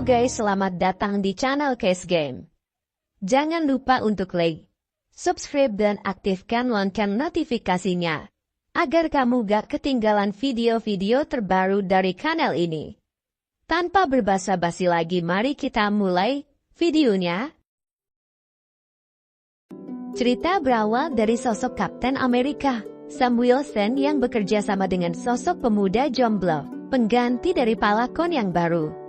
guys, selamat datang di channel Case Game. Jangan lupa untuk like, subscribe dan aktifkan lonceng notifikasinya, agar kamu gak ketinggalan video-video terbaru dari kanal ini. Tanpa berbasa-basi lagi, mari kita mulai videonya. Cerita berawal dari sosok Kapten Amerika, Sam Wilson yang bekerja sama dengan sosok pemuda jomblo, pengganti dari Falcon yang baru.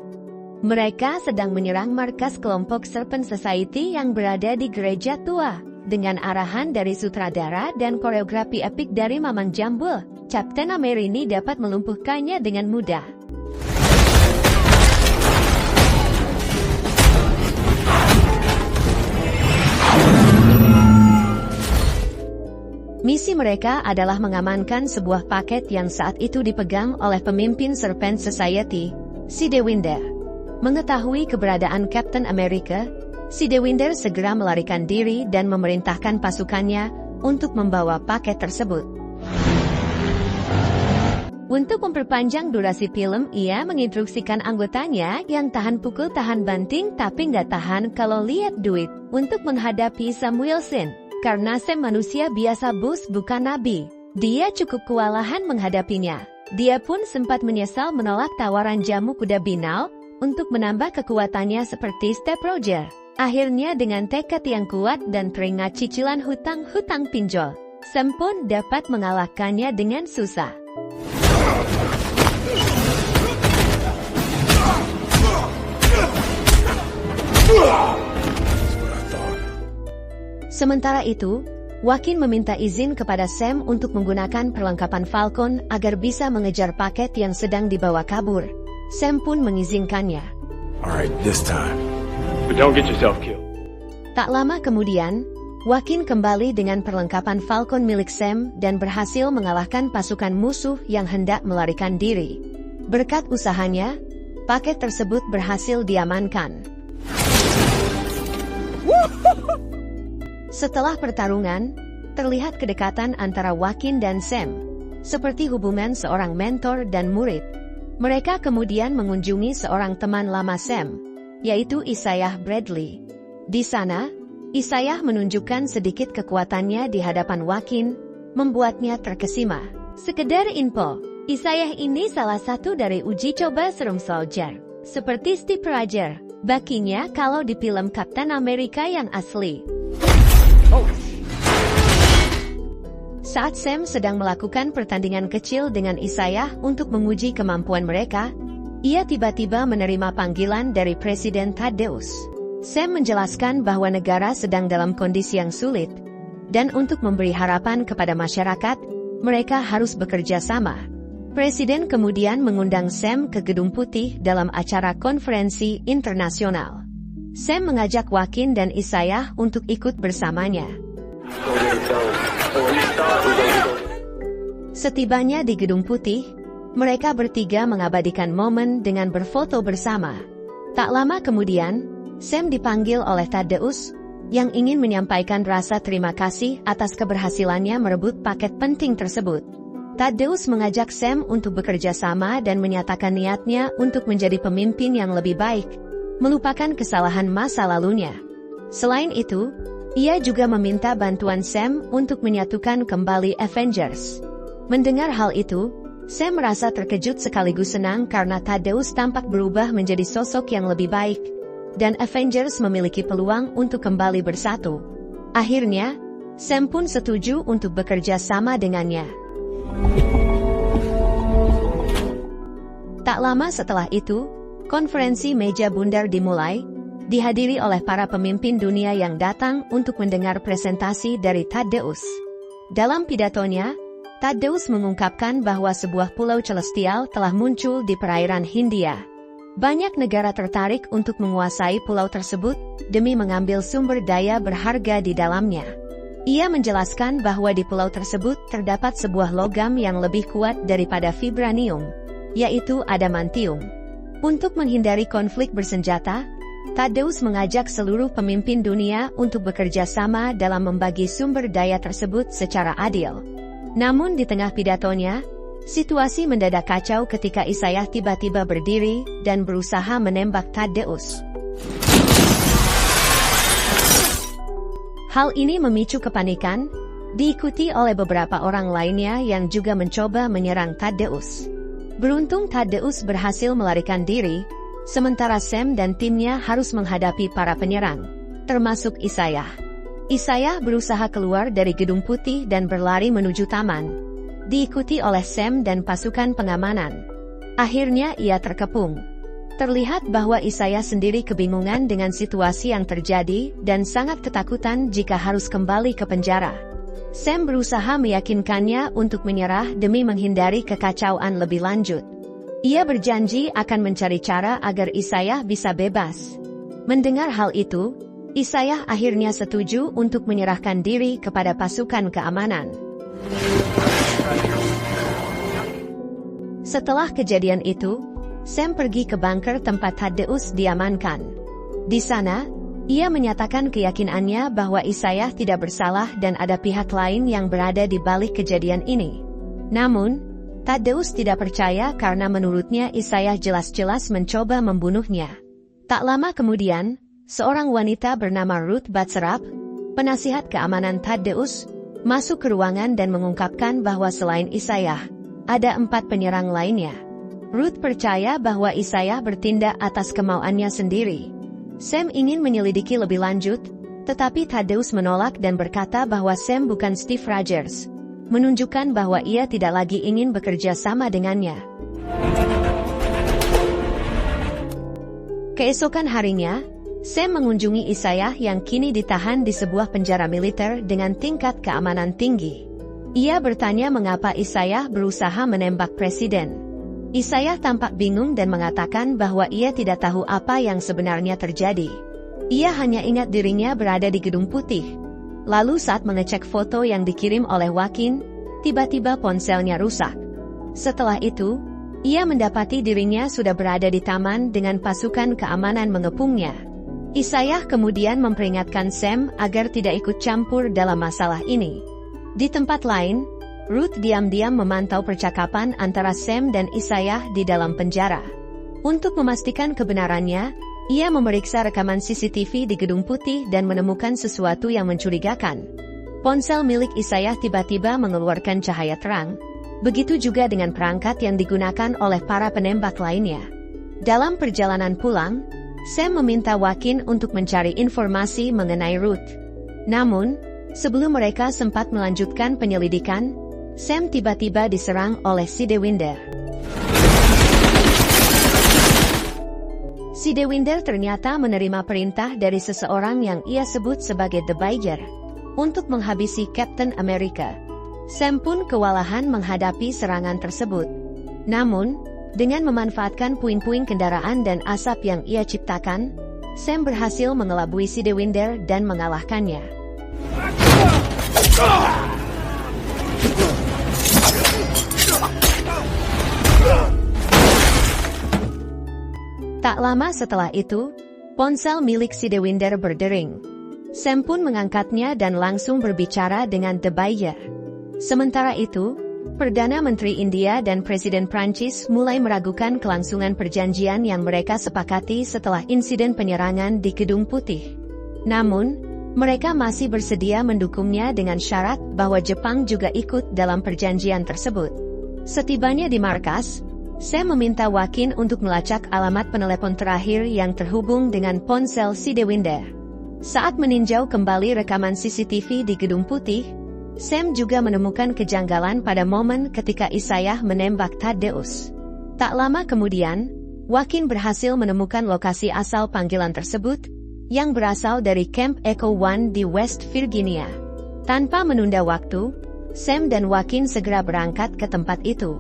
Mereka sedang menyerang markas kelompok Serpent Society yang berada di gereja tua. Dengan arahan dari sutradara dan koreografi epik dari Mamang Jambul, Kapten Amerika ini dapat melumpuhkannya dengan mudah. Misi mereka adalah mengamankan sebuah paket yang saat itu dipegang oleh pemimpin Serpent Society, si Dewinder. Mengetahui keberadaan Kapten Amerika, si Dewinder segera melarikan diri dan memerintahkan pasukannya untuk membawa paket tersebut. Untuk memperpanjang durasi film, ia menginstruksikan anggotanya yang tahan pukul tahan banting tapi nggak tahan kalau lihat duit untuk menghadapi Sam Wilson. Karena Sam manusia biasa bos, bukan nabi. Dia cukup kewalahan menghadapinya. Dia pun sempat menyesal menolak tawaran jamu kuda binal untuk menambah kekuatannya seperti Step Roger. Akhirnya dengan tekad yang kuat dan teringat cicilan hutang-hutang pinjol, Sam pun dapat mengalahkannya dengan susah. Sementara itu, Joaquin meminta izin kepada Sam untuk menggunakan perlengkapan Falcon agar bisa mengejar paket yang sedang dibawa kabur. Sam pun mengizinkannya. Alright, this time. But don't get yourself killed. Tak lama kemudian, Joaquin kembali dengan perlengkapan Falcon milik Sam dan berhasil mengalahkan pasukan musuh yang hendak melarikan diri. Berkat usahanya, paket tersebut berhasil diamankan. Setelah pertarungan, terlihat kedekatan antara Joaquin dan Sam, seperti hubungan seorang mentor dan murid. Mereka kemudian mengunjungi seorang teman lama Sam, yaitu Isaiah Bradley. Di sana, Isaiah menunjukkan sedikit kekuatannya di hadapan Joaquin, membuatnya terkesima. Sekedar info, Isaiah ini salah satu dari uji coba serum soldier, seperti Steve Rogers, bakinya kalau di film Kapten Amerika yang asli. Saat Sam sedang melakukan pertandingan kecil dengan Isaiah untuk menguji kemampuan mereka, ia tiba-tiba menerima panggilan dari Presiden Thaddeus. Sam menjelaskan bahwa negara sedang dalam kondisi yang sulit, dan untuk memberi harapan kepada masyarakat, mereka harus bekerja sama. Presiden kemudian mengundang Sam ke Gedung Putih dalam acara konferensi internasional. Sam mengajak Joaquin dan Isaiah untuk ikut bersamanya. Setibanya di Gedung Putih, mereka bertiga mengabadikan momen dengan berfoto bersama. Tak lama kemudian, Sam dipanggil oleh Thaddeus, yang ingin menyampaikan rasa terima kasih atas keberhasilannya merebut paket penting tersebut. Thaddeus mengajak Sam untuk bekerja sama dan menyatakan niatnya untuk menjadi pemimpin yang lebih baik, melupakan kesalahan masa lalunya. Selain itu, ia juga meminta bantuan Sam untuk menyatukan kembali Avengers. Mendengar hal itu, Sam merasa terkejut sekaligus senang karena Thaddeus tampak berubah menjadi sosok yang lebih baik, dan Avengers memiliki peluang untuk kembali bersatu. Akhirnya, Sam pun setuju untuk bekerja sama dengannya. Tak lama setelah itu, konferensi meja bundar dimulai, dihadiri oleh para pemimpin dunia yang datang untuk mendengar presentasi dari Thaddeus. Dalam pidatonya, Thaddeus mengungkapkan bahwa sebuah pulau celestial telah muncul di perairan Hindia. Banyak negara tertarik untuk menguasai pulau tersebut demi mengambil sumber daya berharga di dalamnya. Ia menjelaskan bahwa di pulau tersebut terdapat sebuah logam yang lebih kuat daripada vibranium, yaitu adamantium. Untuk menghindari konflik bersenjata, Thaddeus mengajak seluruh pemimpin dunia untuk bekerja sama dalam membagi sumber daya tersebut secara adil. Namun di tengah pidatonya, Situasi mendadak kacau ketika Isaiah tiba-tiba berdiri dan berusaha menembak Thaddeus. Hal ini memicu kepanikan, diikuti oleh beberapa orang lainnya yang juga mencoba menyerang Thaddeus. Beruntung Thaddeus berhasil melarikan diri, sementara Sam dan timnya harus menghadapi para penyerang, termasuk Isaiah. Isaiah berusaha keluar dari Gedung Putih dan berlari menuju taman, diikuti oleh Sam dan pasukan pengamanan. Akhirnya ia terkepung. Terlihat bahwa Isaiah sendiri kebingungan dengan situasi yang terjadi dan sangat ketakutan jika harus kembali ke penjara. Sam berusaha meyakinkannya untuk menyerah demi menghindari kekacauan lebih lanjut. Ia berjanji akan mencari cara agar Isaiah bisa bebas. Mendengar hal itu, Isaiah akhirnya setuju untuk menyerahkan diri kepada pasukan keamanan. Setelah kejadian itu, Sam pergi ke bunker tempat Thaddeus diamankan. Di sana, ia menyatakan keyakinannya bahwa Isaiah tidak bersalah dan ada pihak lain yang berada di balik kejadian ini. Namun, Thaddeus tidak percaya karena menurutnya Isaiah jelas-jelas mencoba membunuhnya. Tak lama kemudian, seorang wanita bernama Ruth Batserap, penasihat keamanan Thaddeus, masuk ke ruangan dan mengungkapkan bahwa selain Isaiah, ada 4 penyerang lainnya. Ruth percaya bahwa Isaiah bertindak atas kemauannya sendiri. Sam ingin menyelidiki lebih lanjut, tetapi Thaddeus menolak dan berkata bahwa Sam bukan Steve Rogers, menunjukkan bahwa ia tidak lagi ingin bekerja sama dengannya. Keesokan harinya, Sam mengunjungi Isaiah yang kini ditahan di sebuah penjara militer dengan tingkat keamanan tinggi. Ia bertanya mengapa Isaiah berusaha menembak presiden. Isaiah tampak bingung dan mengatakan bahwa ia tidak tahu apa yang sebenarnya terjadi. Ia hanya ingat dirinya berada di Gedung Putih. Lalu saat mengecek foto yang dikirim oleh Joaquin, tiba-tiba ponselnya rusak. Setelah itu, ia mendapati dirinya sudah berada di taman dengan pasukan keamanan mengepungnya. Isaiah kemudian memperingatkan Sam agar tidak ikut campur dalam masalah ini. Di tempat lain, Ruth diam-diam memantau percakapan antara Sam dan Isaiah di dalam penjara. Untuk memastikan kebenarannya, ia memeriksa rekaman CCTV di Gedung Putih dan menemukan sesuatu yang mencurigakan. Ponsel milik Isaiah tiba-tiba mengeluarkan cahaya terang, begitu juga dengan perangkat yang digunakan oleh para penembak lainnya. Dalam perjalanan pulang, Sam meminta Joaquin untuk mencari informasi mengenai Ruth. Namun, sebelum mereka sempat melanjutkan penyelidikan, Sam tiba-tiba diserang oleh Sidewinder. Sidewinder ternyata menerima perintah dari seseorang yang ia sebut sebagai The Badger untuk menghabisi Captain America. Sam pun kewalahan menghadapi serangan tersebut. Namun, dengan memanfaatkan puing-puing kendaraan dan asap yang ia ciptakan, Sam berhasil mengelabui Sidewinder dan mengalahkannya. Tak lama setelah itu, ponsel milik Sidewinder berdering. Sam pun mengangkatnya dan langsung berbicara dengan The Badger. Sementara itu, Perdana Menteri India dan Presiden Prancis mulai meragukan kelangsungan perjanjian yang mereka sepakati setelah insiden penyerangan di Gedung Putih. Namun, mereka masih bersedia mendukungnya dengan syarat bahwa Jepang juga ikut dalam perjanjian tersebut. Setibanya di markas, Sam meminta Joaquin untuk melacak alamat penelepon terakhir yang terhubung dengan ponsel Sidewinder. Saat meninjau kembali rekaman CCTV di Gedung Putih, Sam juga menemukan kejanggalan pada momen ketika Isaiah menembak Thaddeus. Tak lama kemudian, Joaquin berhasil menemukan lokasi asal panggilan tersebut, yang berasal dari Camp Echo One di West Virginia. Tanpa menunda waktu, Sam dan Joaquin segera berangkat ke tempat itu.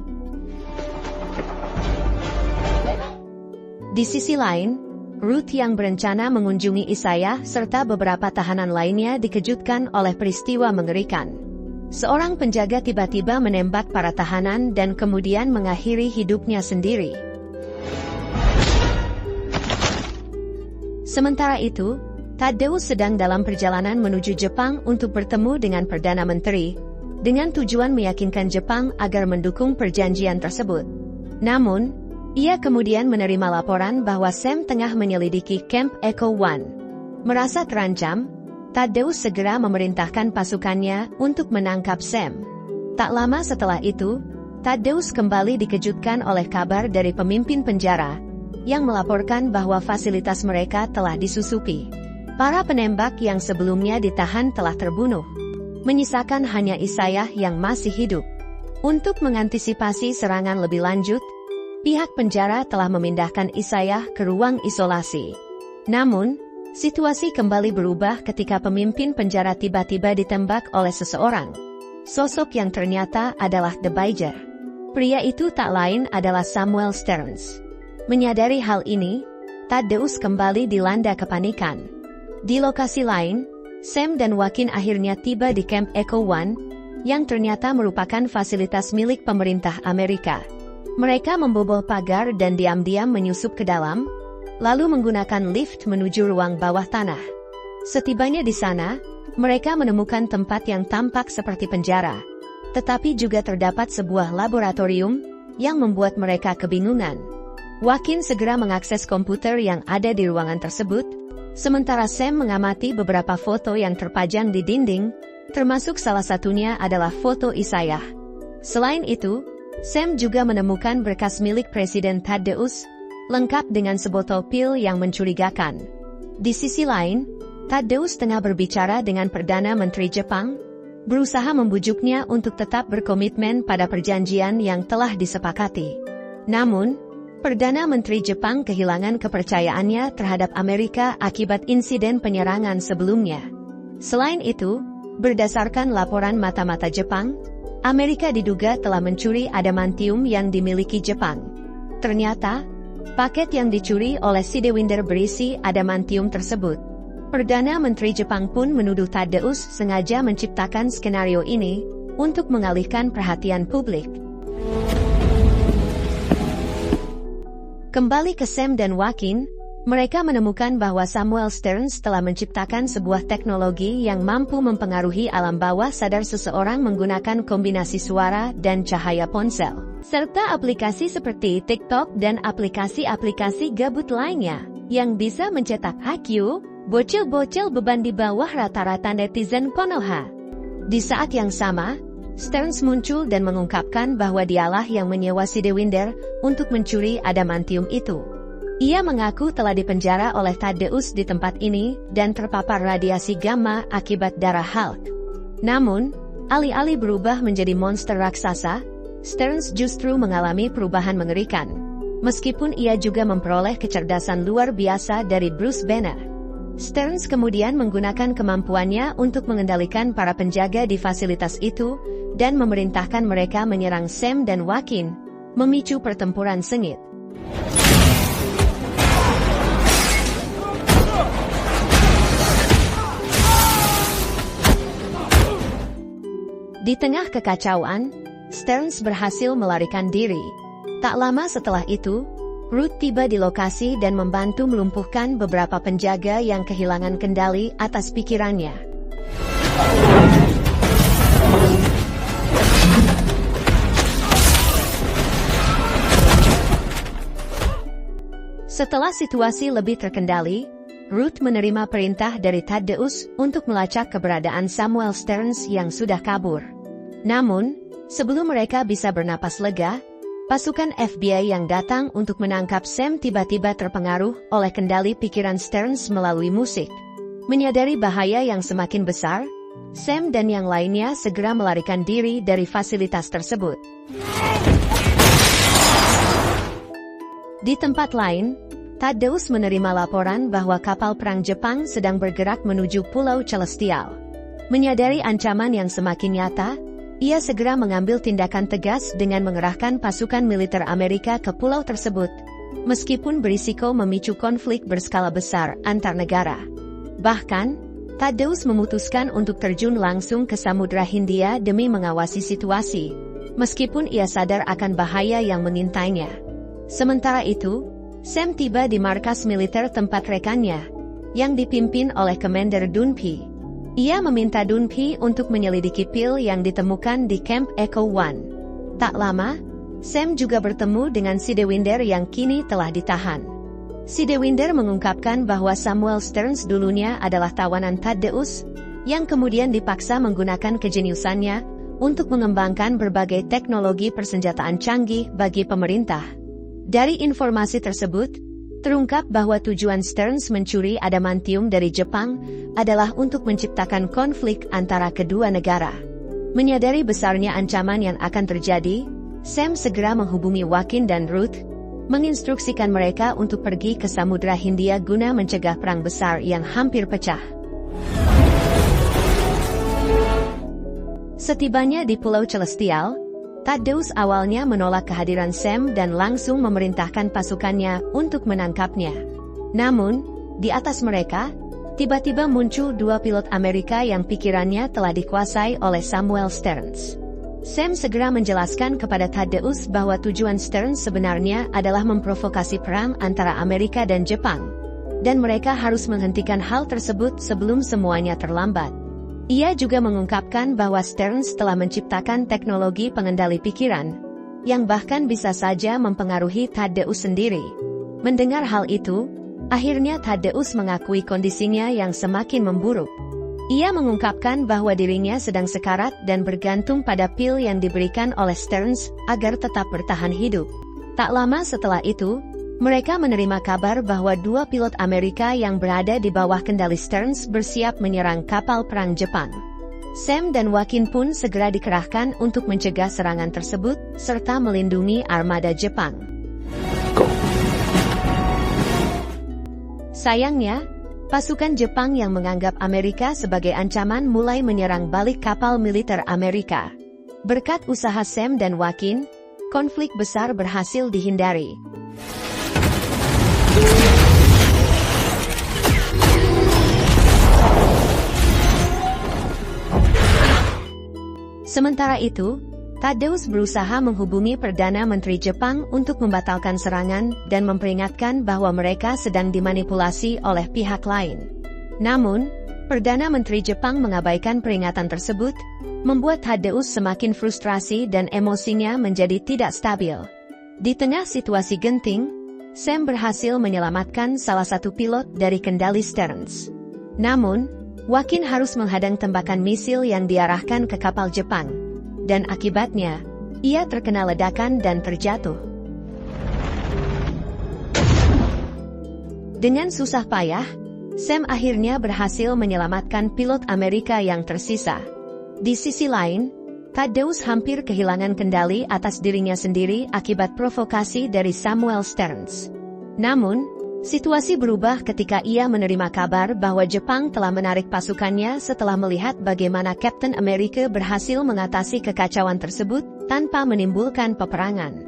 Di sisi lain, Ruth yang berencana mengunjungi Isaiah serta beberapa tahanan lainnya dikejutkan oleh peristiwa mengerikan. Seorang penjaga tiba-tiba menembak para tahanan dan kemudian mengakhiri hidupnya sendiri. Sementara itu, Thaddeus sedang dalam perjalanan menuju Jepang untuk bertemu dengan Perdana Menteri, dengan tujuan meyakinkan Jepang agar mendukung perjanjian tersebut. Namun, ia kemudian menerima laporan bahwa Sam tengah menyelidiki Camp Echo One. Merasa terancam, Thaddeus segera memerintahkan pasukannya untuk menangkap Sam. Tak lama setelah itu, Thaddeus kembali dikejutkan oleh kabar dari pemimpin penjara yang melaporkan bahwa fasilitas mereka telah disusupi. Para penembak yang sebelumnya ditahan telah terbunuh, menyisakan hanya Isayah yang masih hidup. Untuk mengantisipasi serangan lebih lanjut, pihak penjara telah memindahkan Isayah ke ruang isolasi. Namun, situasi kembali berubah ketika pemimpin penjara tiba-tiba ditembak oleh seseorang. Sosok yang ternyata adalah The Badger. Pria itu tak lain adalah Samuel Stearns. Menyadari hal ini, Thaddeus kembali dilanda kepanikan. Di lokasi lain, Sam dan Joaquin akhirnya tiba di Camp Echo One, yang ternyata merupakan fasilitas milik pemerintah Amerika. Mereka membobol pagar dan diam-diam menyusup ke dalam, lalu menggunakan lift menuju ruang bawah tanah. Setibanya di sana, mereka menemukan tempat yang tampak seperti penjara, tetapi juga terdapat sebuah laboratorium yang membuat mereka kebingungan. Joaquin segera mengakses komputer yang ada di ruangan tersebut, sementara Sam mengamati beberapa foto yang terpajang di dinding, termasuk salah satunya adalah foto Isayah. Selain itu, Sam juga menemukan berkas milik Presiden Thaddeus, lengkap dengan sebotol pil yang mencurigakan. Di sisi lain, Thaddeus tengah berbicara dengan Perdana Menteri Jepang, berusaha membujuknya untuk tetap berkomitmen pada perjanjian yang telah disepakati. Namun, Perdana Menteri Jepang kehilangan kepercayaannya terhadap Amerika akibat insiden penyerangan sebelumnya. Selain itu, berdasarkan laporan mata-mata Jepang, Amerika diduga telah mencuri adamantium yang dimiliki Jepang. Ternyata, paket yang dicuri oleh Sidewinder berisi adamantium tersebut. Perdana Menteri Jepang pun menuduh Thaddeus sengaja menciptakan skenario ini untuk mengalihkan perhatian publik. Kembali ke Sam dan Joaquin, mereka menemukan bahwa Samuel Stearns telah menciptakan sebuah teknologi yang mampu mempengaruhi alam bawah sadar seseorang menggunakan kombinasi suara dan cahaya ponsel, serta aplikasi seperti TikTok dan aplikasi-aplikasi gabut lainnya, yang bisa mencetak IQ bocil-bocil beban di bawah rata-rata netizen Konoha. Di saat yang sama, Stearns muncul dan mengungkapkan bahwa dialah yang menyewa Sidewinder untuk mencuri adamantium itu. Ia mengaku telah dipenjara oleh Thaddeus di tempat ini dan terpapar radiasi gamma akibat darah Hulk. Namun, alih-alih berubah menjadi monster raksasa, Stearns justru mengalami perubahan mengerikan. Meskipun ia juga memperoleh kecerdasan luar biasa dari Bruce Banner. Stearns kemudian menggunakan kemampuannya untuk mengendalikan para penjaga di fasilitas itu, dan memerintahkan mereka menyerang Sam dan Joaquin, memicu pertempuran sengit. Di tengah kekacauan, Stearns berhasil melarikan diri. Tak lama setelah itu, Ruth tiba di lokasi dan membantu melumpuhkan beberapa penjaga yang kehilangan kendali atas pikirannya. Setelah situasi lebih terkendali, Ruth menerima perintah dari Thaddeus untuk melacak keberadaan Samuel Stearns yang sudah kabur. Namun, sebelum mereka bisa bernapas lega, pasukan FBI yang datang untuk menangkap Sam tiba-tiba terpengaruh oleh kendali pikiran Stearns melalui musik. Menyadari bahaya yang semakin besar, Sam dan yang lainnya segera melarikan diri dari fasilitas tersebut. Di tempat lain, Thaddeus menerima laporan bahwa kapal perang Jepang sedang bergerak menuju Pulau Celestial. Menyadari ancaman yang semakin nyata, ia segera mengambil tindakan tegas dengan mengerahkan pasukan militer Amerika ke pulau tersebut, meskipun berisiko memicu konflik berskala besar antar negara. Bahkan, Thaddeus memutuskan untuk terjun langsung ke Samudra Hindia demi mengawasi situasi, meskipun ia sadar akan bahaya yang mengintainya. Sementara itu, Sam tiba di markas militer tempat rekannya, yang dipimpin oleh Commander Dunphy. Ia meminta Dunphy untuk menyelidiki pil yang ditemukan di Camp Echo One. Tak lama, Sam juga bertemu dengan Sidewinder yang kini telah ditahan. Sidewinder mengungkapkan bahwa Samuel Stearns dulunya adalah tawanan Thaddeus, yang kemudian dipaksa menggunakan kejeniusannya untuk mengembangkan berbagai teknologi persenjataan canggih bagi pemerintah. Dari informasi tersebut, terungkap bahwa tujuan Stearns mencuri adamantium dari Jepang adalah untuk menciptakan konflik antara kedua negara. Menyadari besarnya ancaman yang akan terjadi, Sam segera menghubungi Joaquin dan Ruth, menginstruksikan mereka untuk pergi ke Samudra Hindia guna mencegah perang besar yang hampir pecah. Setibanya di Pulau Celestial, Thaddeus awalnya menolak kehadiran Sam dan langsung memerintahkan pasukannya untuk menangkapnya. Namun, di atas mereka, tiba-tiba muncul dua pilot Amerika yang pikirannya telah dikuasai oleh Samuel Stearns. Sam segera menjelaskan kepada Thaddeus bahwa tujuan Stearns sebenarnya adalah memprovokasi perang antara Amerika dan Jepang, dan mereka harus menghentikan hal tersebut sebelum semuanya terlambat. Ia juga mengungkapkan bahwa Stearns telah menciptakan teknologi pengendali pikiran, yang bahkan bisa saja mempengaruhi Thaddeus sendiri. Mendengar hal itu, akhirnya Thaddeus mengakui kondisinya yang semakin memburuk. Ia mengungkapkan bahwa dirinya sedang sekarat dan bergantung pada pil yang diberikan oleh Stearns agar tetap bertahan hidup. Tak lama setelah itu, mereka menerima kabar bahwa dua pilot Amerika yang berada di bawah kendali Stearns bersiap menyerang kapal perang Jepang. Sam dan Joaquin pun segera dikerahkan untuk mencegah serangan tersebut, serta melindungi armada Jepang. Sayangnya, pasukan Jepang yang menganggap Amerika sebagai ancaman mulai menyerang balik kapal militer Amerika. Berkat usaha Sam dan Joaquin, konflik besar berhasil dihindari. Sementara itu, Thaddeus berusaha menghubungi Perdana Menteri Jepang untuk membatalkan serangan dan memperingatkan bahwa mereka sedang dimanipulasi oleh pihak lain. Namun, Perdana Menteri Jepang mengabaikan peringatan tersebut, membuat Thaddeus semakin frustrasi dan emosinya menjadi tidak stabil. Di tengah situasi genting, Sam berhasil menyelamatkan salah satu pilot dari kendali Stearns. Namun, Joaquin harus menghadang tembakan misil yang diarahkan ke kapal Jepang, dan akibatnya, ia terkena ledakan dan terjatuh. Dengan susah payah, Sam akhirnya berhasil menyelamatkan pilot Amerika yang tersisa. Di sisi lain, Thaddeus hampir kehilangan kendali atas dirinya sendiri akibat provokasi dari Samuel Stearns. Namun, situasi berubah ketika ia menerima kabar bahwa Jepang telah menarik pasukannya setelah melihat bagaimana Captain America berhasil mengatasi kekacauan tersebut tanpa menimbulkan peperangan.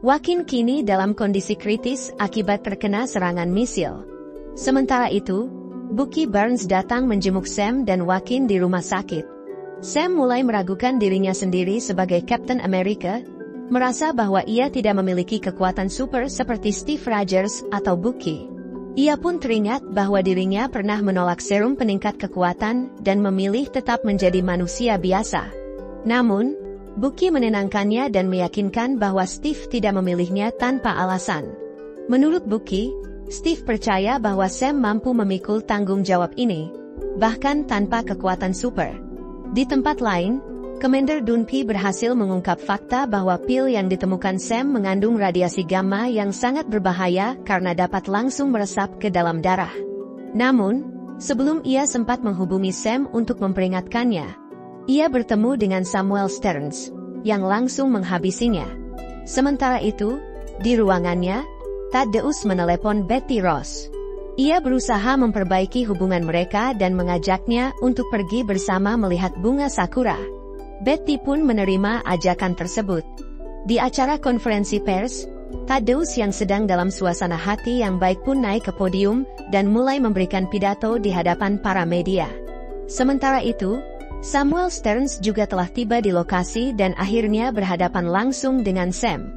Joaquin kini dalam kondisi kritis akibat terkena serangan misil. Sementara itu, Bucky Barnes datang menjenguk Sam dan Joaquin di rumah sakit. Sam mulai meragukan dirinya sendiri sebagai Captain America, merasa bahwa ia tidak memiliki kekuatan super seperti Steve Rogers atau Bucky. Ia pun teringat bahwa dirinya pernah menolak serum peningkat kekuatan dan memilih tetap menjadi manusia biasa. Namun, Bucky menenangkannya dan meyakinkan bahwa Steve tidak memilihnya tanpa alasan. Menurut Bucky, Steve percaya bahwa Sam mampu memikul tanggung jawab ini, bahkan tanpa kekuatan super. Di tempat lain, Commander Dunphy berhasil mengungkap fakta bahwa pil yang ditemukan Sam mengandung radiasi gamma yang sangat berbahaya karena dapat langsung meresap ke dalam darah. Namun, sebelum ia sempat menghubungi Sam untuk memperingatkannya, ia bertemu dengan Samuel Stearns, yang langsung menghabisinya. Sementara itu, di ruangannya, Thaddeus menelepon Betty Ross. Ia berusaha memperbaiki hubungan mereka dan mengajaknya untuk pergi bersama melihat bunga sakura. Betty pun menerima ajakan tersebut. Di acara konferensi pers, Thaddeus yang sedang dalam suasana hati yang baik pun naik ke podium dan mulai memberikan pidato di hadapan para media. Sementara itu, Samuel Stearns juga telah tiba di lokasi dan akhirnya berhadapan langsung dengan Sam.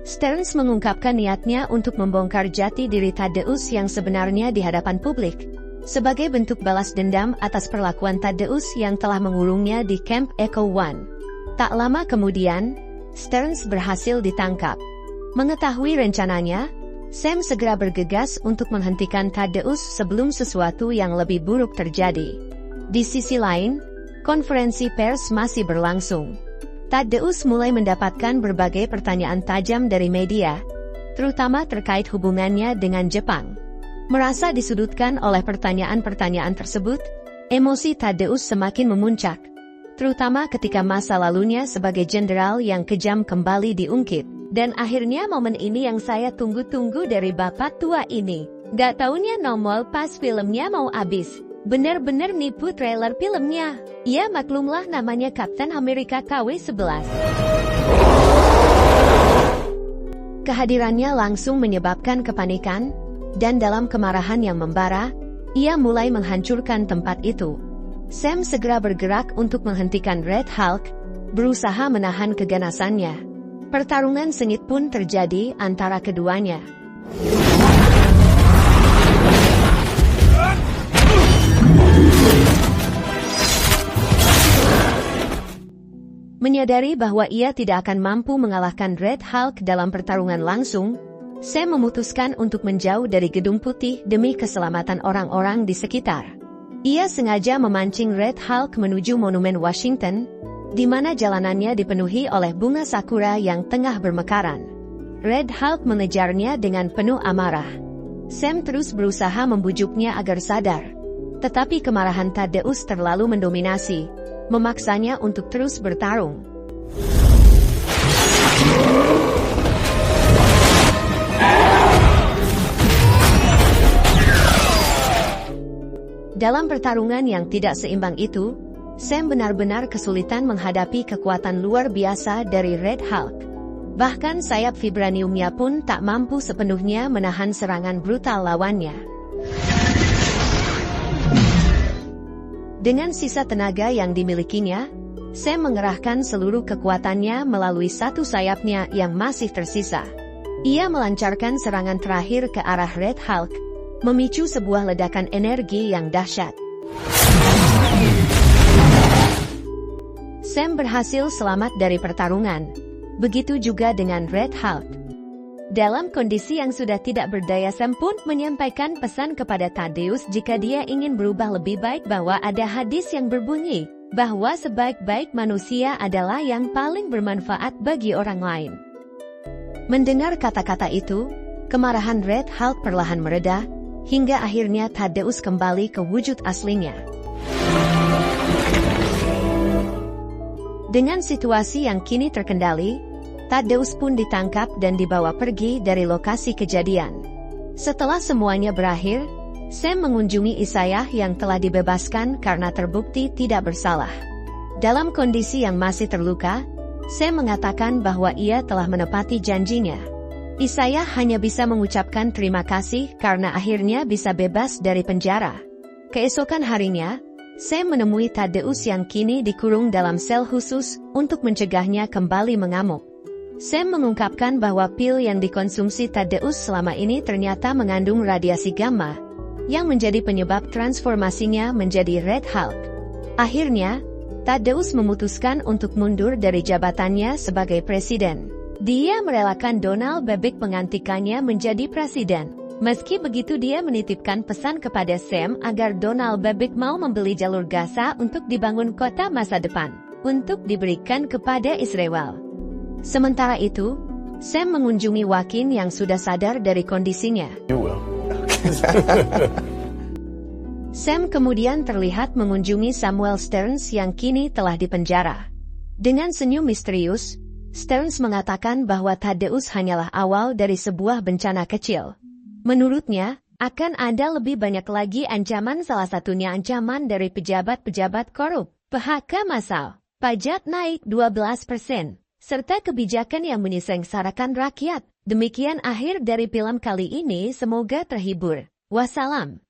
Stearns mengungkapkan niatnya untuk membongkar jati diri Thaddeus yang sebenarnya di hadapan publik, sebagai bentuk balas dendam atas perlakuan Thaddeus yang telah mengurungnya di Camp Echo One. Tak lama kemudian, Stearns berhasil ditangkap. Mengetahui rencananya, Sam segera bergegas untuk menghentikan Thaddeus sebelum sesuatu yang lebih buruk terjadi. Di sisi lain, konferensi pers masih berlangsung. Thaddeus mulai mendapatkan berbagai pertanyaan tajam dari media, terutama terkait hubungannya dengan Jepang. Merasa disudutkan oleh pertanyaan-pertanyaan tersebut, emosi Thaddeus semakin memuncak, terutama ketika masa lalunya sebagai jenderal yang kejam kembali diungkit. Dan akhirnya momen ini yang saya tunggu-tunggu dari bapak tua ini. Gak taunya nongol pas filmnya mau habis. Bener-bener nipu trailer filmnya. Ya maklumlah namanya Captain America KW-11. Kehadirannya langsung menyebabkan kepanikan, dan dalam kemarahan yang membara, ia mulai menghancurkan tempat itu. Sam segera bergerak untuk menghentikan Red Hulk, berusaha menahan keganasannya. Pertarungan sengit pun terjadi antara keduanya. Menyadari bahwa ia tidak akan mampu mengalahkan Red Hulk dalam pertarungan langsung, Sam memutuskan untuk menjauh dari Gedung Putih demi keselamatan orang-orang di sekitar. Ia sengaja memancing Red Hulk menuju Monumen Washington, di mana jalanannya dipenuhi oleh bunga sakura yang tengah bermekaran. Red Hulk mengejarnya dengan penuh amarah. Sam terus berusaha membujuknya agar sadar, tetapi kemarahan Thaddeus terlalu mendominasi, memaksanya untuk terus bertarung. Dalam pertarungan yang tidak seimbang itu, Sam benar-benar kesulitan menghadapi kekuatan luar biasa dari Red Hulk. Bahkan sayap vibraniumnya pun tak mampu sepenuhnya menahan serangan brutal lawannya. Dengan sisa tenaga yang dimilikinya, Sam mengerahkan seluruh kekuatannya melalui satu sayapnya yang masih tersisa. Ia melancarkan serangan terakhir ke arah Red Hulk, memicu sebuah ledakan energi yang dahsyat. Sam berhasil selamat dari pertarungan, begitu juga dengan Red Hulk. Dalam kondisi yang sudah tidak berdaya, Sam pun menyampaikan pesan kepada Thaddeus jika dia ingin berubah lebih baik, bahwa ada hadis yang berbunyi, bahwa sebaik-baik manusia adalah yang paling bermanfaat bagi orang lain. Mendengar kata-kata itu, kemarahan Red Hulk perlahan mereda, hingga akhirnya Thaddeus kembali ke wujud aslinya. Dengan situasi yang kini terkendali, Thaddeus pun ditangkap dan dibawa pergi dari lokasi kejadian. Setelah semuanya berakhir, Sam mengunjungi Isaiah yang telah dibebaskan karena terbukti tidak bersalah. Dalam kondisi yang masih terluka, Sam mengatakan bahwa ia telah menepati janjinya. Isaiah hanya bisa mengucapkan terima kasih karena akhirnya bisa bebas dari penjara. Keesokan harinya, Sam menemui Thaddeus yang kini dikurung dalam sel khusus untuk mencegahnya kembali mengamuk. Sam mengungkapkan bahwa pil yang dikonsumsi Thaddeus selama ini ternyata mengandung radiasi gamma, yang menjadi penyebab transformasinya menjadi Red Hulk. Akhirnya, Thaddeus memutuskan untuk mundur dari jabatannya sebagai presiden. Dia merelakan Donald Bebek menggantikannya menjadi presiden. Meski begitu, dia menitipkan pesan kepada Sam agar Donald Bebek mau membeli jalur Gaza untuk dibangun kota masa depan, untuk diberikan kepada Israel. Sementara itu, Sam mengunjungi Joaquin yang sudah sadar dari kondisinya. Sam kemudian terlihat mengunjungi Samuel Stearns yang kini telah dipenjara. Dengan senyum misterius, Stearns mengatakan bahwa Thaddeus hanyalah awal dari sebuah bencana kecil. Menurutnya, akan ada lebih banyak lagi ancaman, salah satunya ancaman dari pejabat-pejabat korup, PHK massal, pajak naik 12%. Serta kebijakan yang menyengsarakan rakyat. Demikian akhir dari film kali ini, semoga terhibur. Wassalam.